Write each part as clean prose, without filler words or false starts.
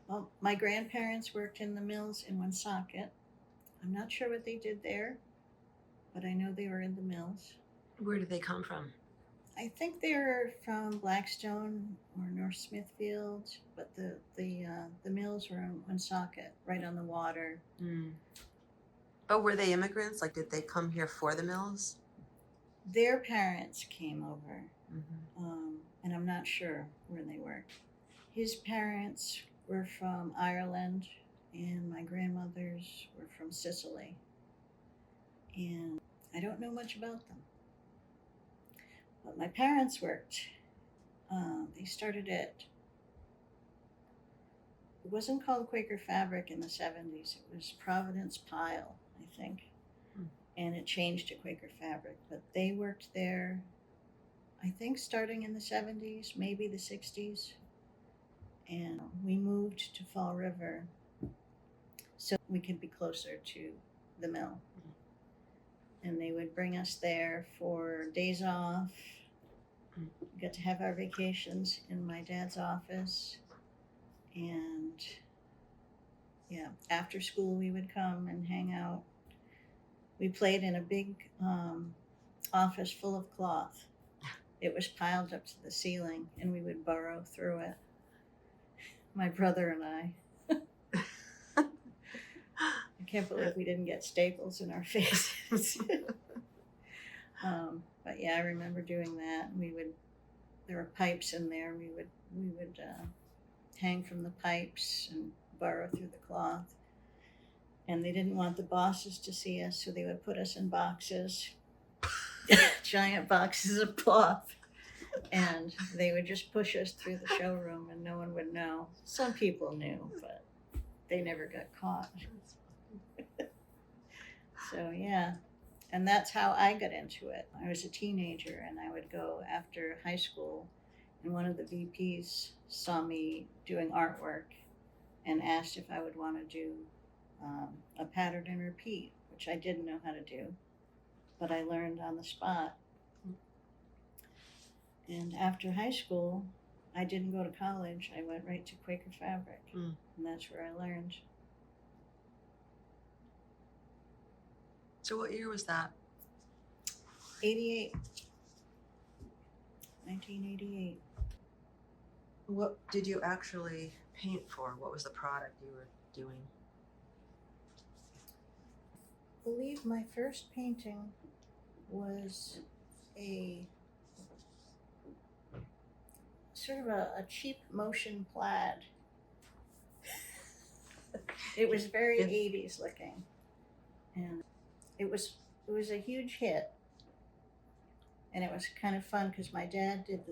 Well, my grandparents worked in the mills in Woonsocket. I'm not sure what they did there, but I know they were in the mills. Where did they come from? I think they were from Blackstone or North Smithfield, but the mills were in Woonsocket, right on the water. Mm. But were they immigrants? Like, did they come here for the mills? Their parents came over, Mm-hmm. and I'm not sure where they worked. His parents were from Ireland, and my grandmothers were from Sicily. And I don't know much about them. But my parents worked. They started at, it wasn't called Quaker Fabric in the 70s, it was Providence Pile, I think. Hmm. And it changed to Quaker Fabric. But they worked there, I think, starting in the 70s, maybe the 60s. And we moved to Fall River so we could be closer to the mill. And they would bring us there for days off. We got to have our vacations in my dad's office. And yeah, after school we would come and hang out. We played in a big office full of cloth. It was piled up to the ceiling, and we would burrow through it. My brother and I. I can't believe we didn't get staples in our faces. But yeah, I remember doing that. There were pipes in there. We would hang from the pipes and burrow through the cloth. And they didn't want the bosses to see us, so they would put us in boxes, giant boxes of cloth, and they would just push us through the showroom, and no one would know. Some people knew, but they never got caught. So yeah, and that's how I got into it. I was a teenager, and I would go after high school, and one of the VPs saw me doing artwork and asked if I would want to do a pattern and repeat, which I didn't know how to do, but I learned on the spot. And after high school, I didn't go to college. I went right to Quaker Fabric, and that's where I learned. So what year was that? 88. 1988. What did you actually paint for? What was the product you were doing? I believe my first painting was a sort of a cheap motion plaid. It was very 80s looking, and it was a huge hit, and it was kind of fun because my dad did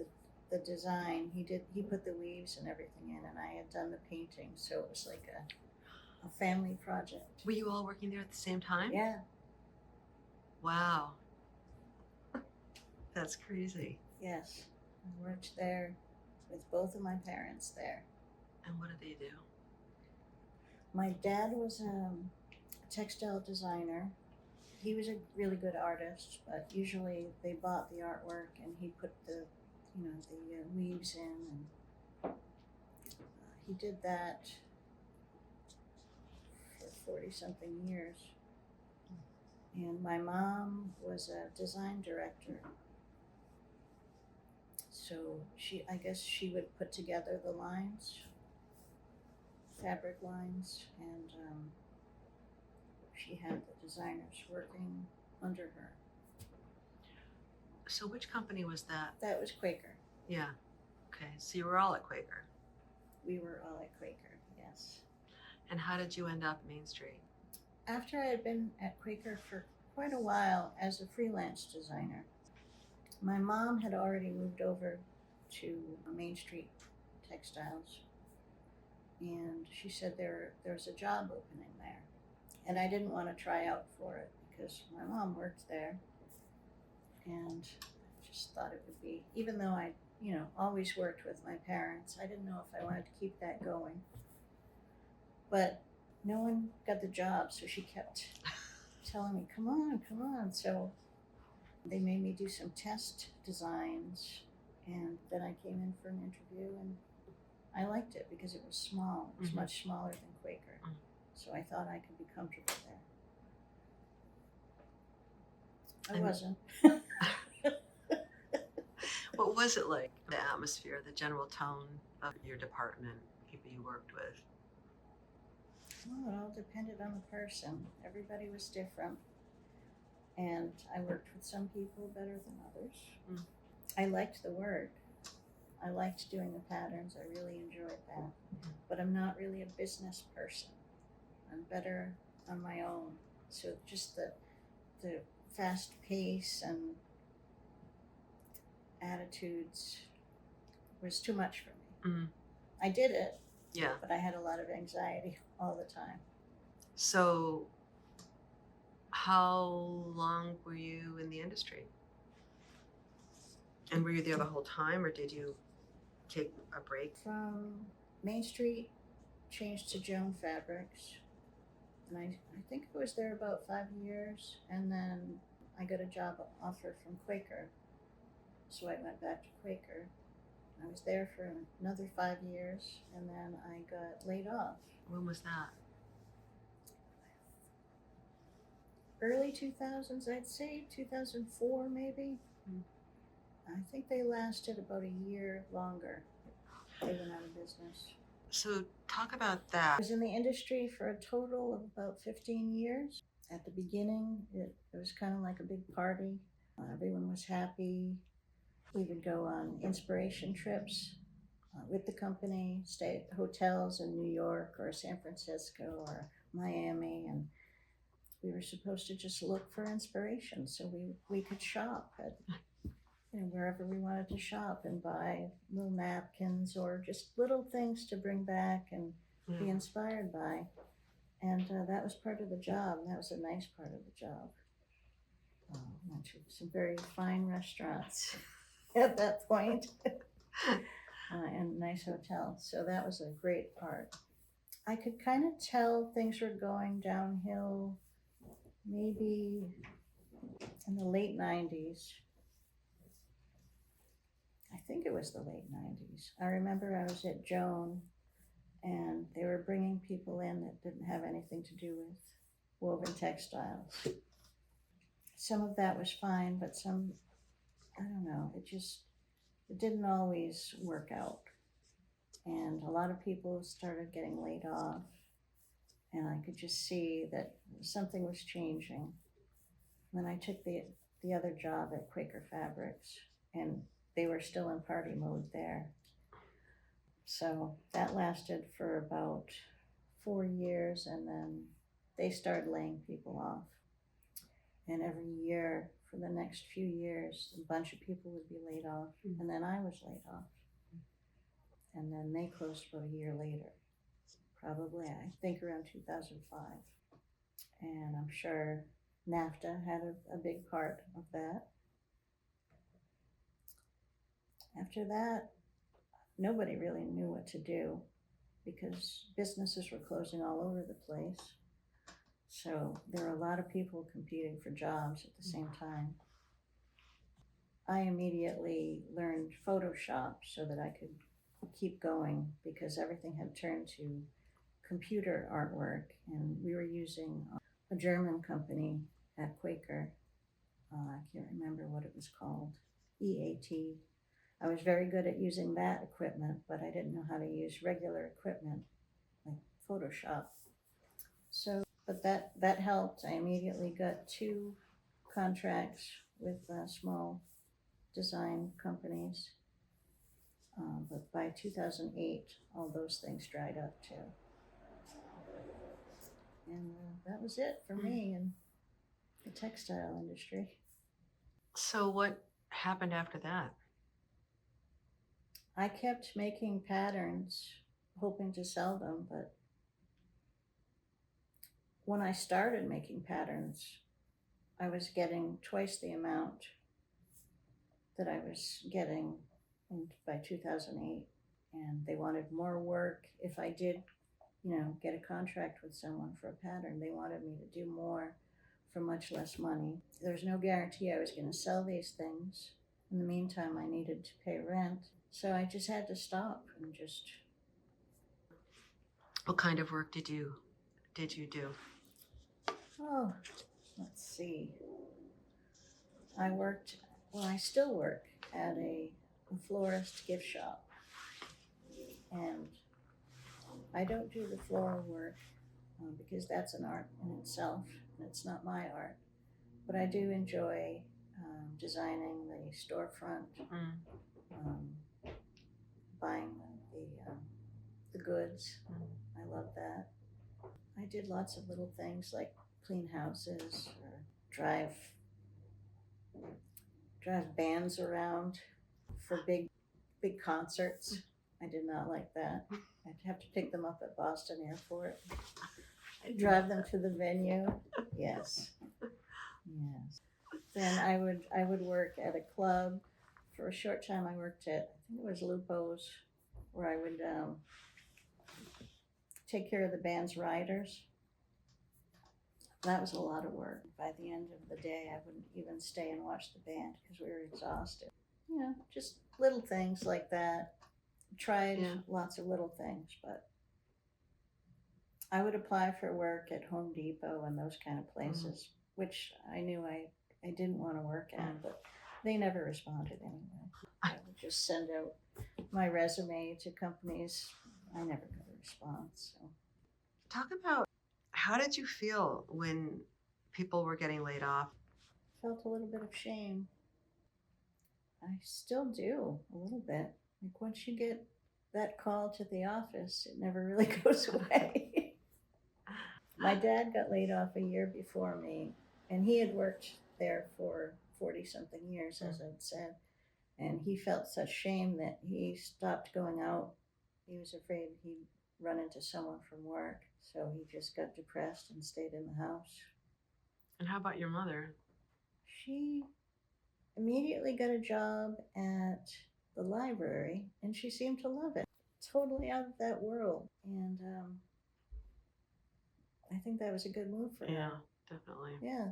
the design. He put the weaves and everything in, and I had done the painting, so it was like a family project. Were you all working there at the same time? Yeah. Wow. That's crazy. Yes, I worked there with both of my parents there. And what did they do? My dad was a textile designer. He was a really good artist, but usually they bought the artwork and he put the weaves in, and he did that for 40 something years. And my mom was a design director. So I guess she would put together the lines, fabric lines, and she had the designers working under her. So which company was that? That was Quaker. Yeah. Okay. So you were all at Quaker. We were all at Quaker, yes. And how did you end up Main Street? After I had been at Quaker for quite a while as a freelance designer, my mom had already moved over to Main Street Textiles, and she said there's a job opening there. And I didn't want to try out for it because my mom worked there, and I just thought it would be, even though I always worked with my parents, I didn't know if I wanted to keep that going. But no one got the job, so she kept telling me, come on. So they made me do some test designs, and then I came in for an interview, and I liked it because it was small. It was Mhm. much smaller than Quaker. Mm. So I thought I could be comfortable there. I And wasn't. what was it like, the atmosphere, the general tone of your department, people you worked with? Well, it all depended on the person. Everybody was different. And I worked with some people better than others. Mm. I liked the work. I liked doing the patterns. I really enjoyed that. But I'm not really a business person. I'm better on my own. So just the fast pace and attitudes was too much for me. Mm. I did it, Yeah. but I had a lot of anxiety all the time. So, how long were you in the industry? And were you there the whole time, or did you take a break? From Main Street, changed to Joan Fabrics, and I think I was there about 5 years, and then I got a job offer from Quaker, so I went back to Quaker. I was there for another 5 years, and then I got laid off. When was that? Early 2000s, I'd say 2004 maybe. Mm. I think they lasted about a year longer. They went out of business. So, talk about that. I was in the industry for a total of about 15 years. At the beginning, it was kind of like a big party. Everyone was happy. We would go on inspiration trips with the company, stay at hotels in New York or San Francisco or Miami, and we were supposed to just look for inspiration. So we could shop at wherever we wanted to shop and buy little napkins or just little things to bring back and be inspired by. And that was part of the job. That was a nice part of the job. Went to some very fine restaurants at that point and nice hotels. So that was a great part. I could kind of tell things were going downhill maybe in the late 90s. I think it was the late 90s. I remember I was at Joan and they were bringing people in that didn't have anything to do with woven textiles. Some of that was fine, but some, I don't know, it didn't always work out. And a lot of people started getting laid off, and I could just see that something was changing. Then I took the other job at Quaker Fabrics, and they were still in party mode there. So that lasted for about 4 years, and then they started laying people off. And every year for the next few years, a bunch of people would be laid off, and then I was laid off. And then they closed about a year later, probably, I think around 2005. And I'm sure NAFTA had a big part of that. After that, nobody really knew what to do because businesses were closing all over the place. So there were a lot of people competing for jobs at the same time. I immediately learned Photoshop so that I could keep going because everything had turned to computer artwork, and we were using a German company at Quaker. I can't remember what it was called, EAT. I was very good at using that equipment, but I didn't know how to use regular equipment like Photoshop. So, but that helped. I immediately got 2 contracts with small design companies. But by 2008, all those things dried up too. And that was it for me in the textile industry. So, what happened after that? I kept making patterns, hoping to sell them, but when I started making patterns, I was getting twice the amount that I was getting by 2008. And they wanted more work. If I did, get a contract with someone for a pattern, they wanted me to do more for much less money. There's no guarantee I was going to sell these things. In the meantime, I needed to pay rent. So I just had to stop and just What kind of work did you do? Oh, let's see. I still work at a florist gift shop. And I don't do the floral work because that's an art in itself, and it's not my art. But I do enjoy designing the storefront, um, buying the goods. I love that. I did lots of little things like clean houses or drive bands around for big concerts. I did not like that. I'd have to pick them up at Boston Airport, drive them to the venue. Yes, yes. Then I would work at a club. For a short time, I worked at, I think it was Lupo's, where I would take care of the band's riders. That was a lot of work. By the end of the day, I wouldn't even stay and watch the band because we were exhausted. You know, just little things like that. Tried lots of little things, but I would apply for work at Home Depot and those kind of places, which I knew I didn't want to work at, but they never responded anyway. I would just send out my resume to companies. I never got a response. So. Talk about, how did you feel when people were getting laid off? Felt a little bit of shame. I still do, a little bit. Like once you get that call to the office, it never really goes away. My dad got laid off a year before me, and he had worked there for 40 something years, as I'd said. And he felt such shame that he stopped going out. He was afraid he'd run into someone from work. So he just got depressed and stayed in the house. And how about your mother? She immediately got a job at the library, and she seemed to love it. Totally out of that world. And I think that was a good move for her. Yeah, definitely. Yeah.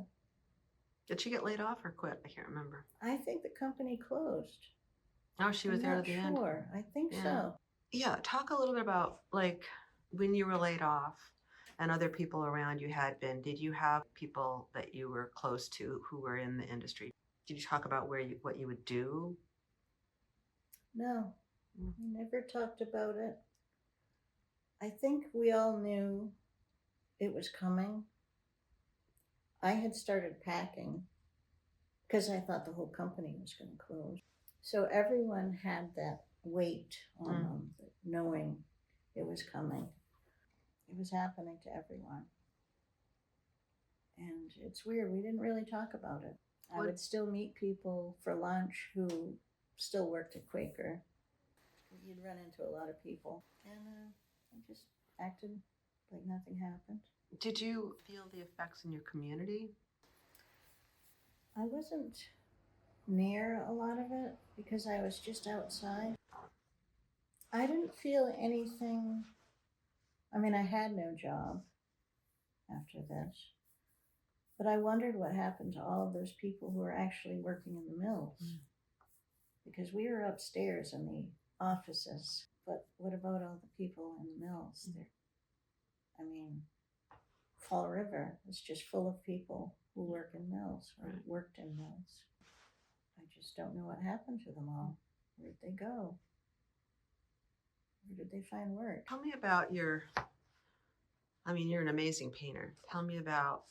Did she get laid off or quit? I can't remember. I think the company closed. Oh, she was there at the end? Sure. I think so. Yeah, talk a little bit about like when you were laid off and other people around you had been. Did you have people that you were close to who were in the industry? Did you talk about what you would do? No, we never talked about it. I think we all knew it was coming. I had started packing because I thought the whole company was going to close. So everyone had that weight on them, knowing it was coming. It was happening to everyone. And it's weird, we didn't really talk about it. I would still meet people for lunch who still worked at Quaker. You'd run into a lot of people, and I just acted like nothing happened. Did you feel the effects in your community? I wasn't near a lot of it because I was just outside. I didn't feel anything. I mean, I had no job after this, but I wondered what happened to all of those people who were actually working in the mills. Because we were upstairs in the offices, but what about all the people in the mills? I mean, Fall River is just full of people who work in mills or worked in mills. I just don't know what happened to them all. Where'd they go? Where did they find work? Tell me about you're an amazing painter. Tell me about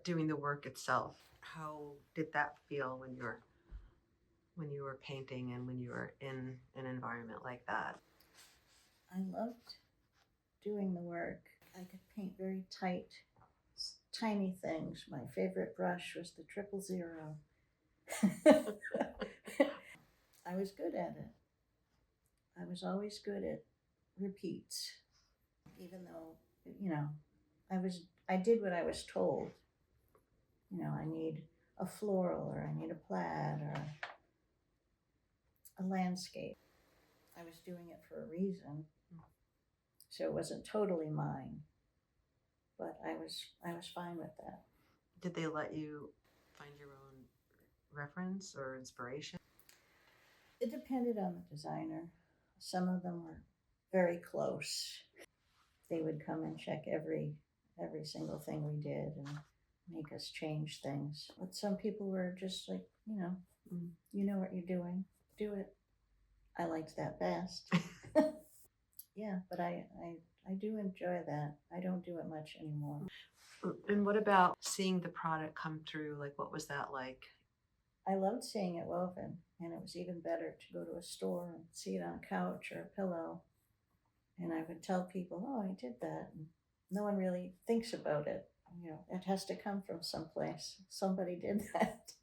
doing the work itself. How did that feel when you were painting and when you were in an environment like that? I loved doing the work. I could paint very tight, tiny things. My favorite brush was the 000. I was good at it. I was always good at repeats, even though, I did what I was told. I need a floral, or I need a plaid, or a landscape. I was doing it for a reason, so it wasn't totally mine, but I was fine with that. Did they let you find your own reference or inspiration? It depended on the designer. Some of them were very close. They would come and check every single thing we did and make us change things. But some people were just like, you know what you're doing, do it. I liked that best. Yeah, but I do enjoy that. I don't do it much anymore. And what about seeing the product come through? Like, what was that like? I loved seeing it woven, and it was even better to go to a store and see it on a couch or a pillow. And I would tell people, "Oh, I did that." And no one really thinks about it. It has to come from someplace. Somebody did that.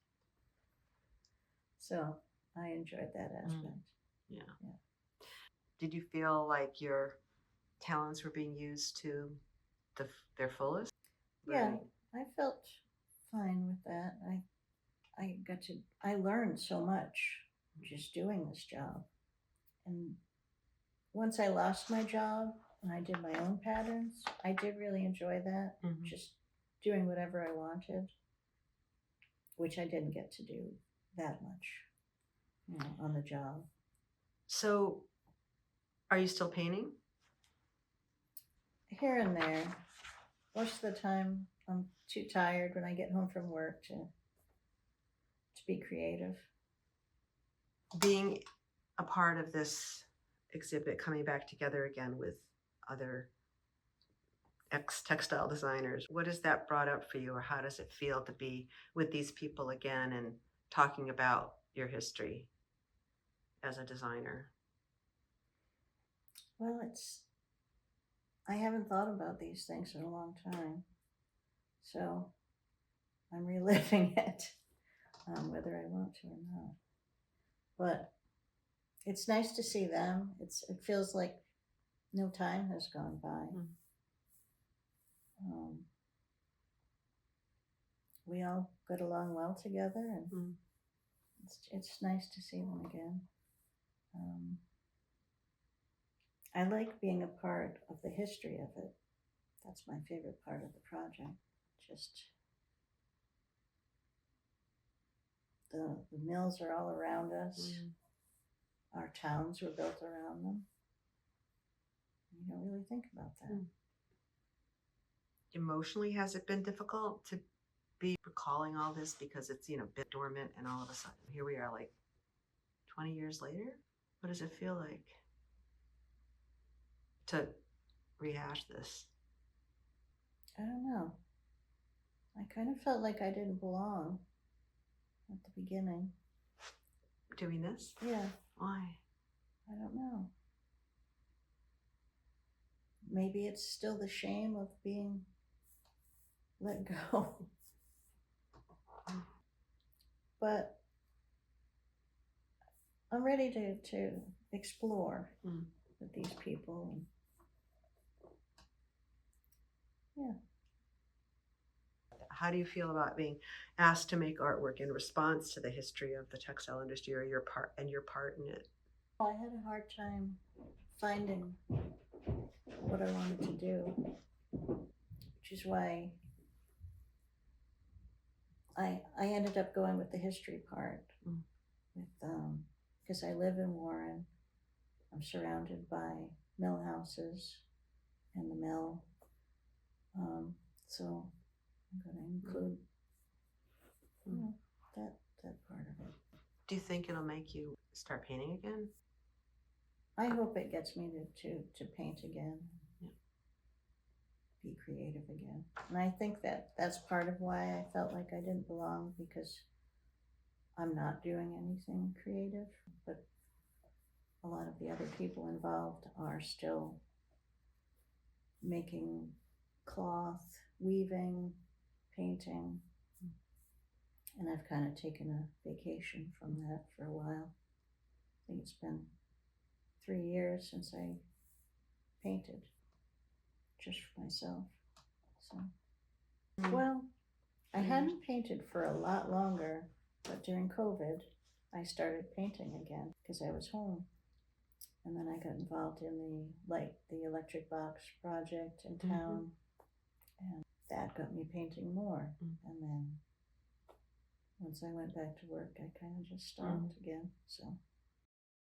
So I enjoyed that aspect. Yeah. Yeah. Did you feel like your talents were being used to their fullest? Yeah, Right. I felt fine with that. I learned so much just doing this job. And once I lost my job and I did my own patterns, I did really enjoy that. Mhm. Just doing whatever I wanted, which I didn't get to do that much, on the job. So, are you still painting? Here and there. Most of the time, I'm too tired when I get home from work to be creative. Being a part of this exhibit, coming back together again with other ex-textile designers, what has that brought up for you, or how does it feel to be with these people again and talking about your history as a designer? Well, I haven't thought about these things in a long time. So I'm reliving it, whether I want to or not. But it's nice to see them. It feels like no time has gone by. We all get along well together, and it's nice to see them again. I like being a part of the history of it. That's my favorite part of the project. Just the mills are all around us. Our towns were built around them. You don't really think about that. Emotionally, has it been difficult to be recalling all this because it's, a bit dormant, and all of a sudden here we are like 20 years later? What does it feel like to rehash this? I don't know. I kind of felt like I didn't belong at the beginning. Doing this? Yeah. Why? I don't know. Maybe it's still the shame of being let go. But I'm ready to explore with these people. And yeah. How do you feel about being asked to make artwork in response to the history of the textile industry, or your part in it? I had a hard time finding what I wanted to do, which is why I ended up going with the history part. Because I live in Warren, I'm surrounded by mill houses and the mill. So I'm going to include that part of it. Do you think it'll make you start painting again? I hope it gets me to paint again, be creative again. And I think that's part of why I felt like I didn't belong, because I'm not doing anything creative, but a lot of the other people involved are still making cloth, weaving, painting. And I've kind of taken a vacation from that for a while. I think it's been 3 years since I painted just for myself. So, well, I hadn't painted for a lot longer, but during COVID, I started painting again because I was home. And then I got involved in the electric box project in town, and that got me painting more. And then once I went back to work, I kind of just stopped again. So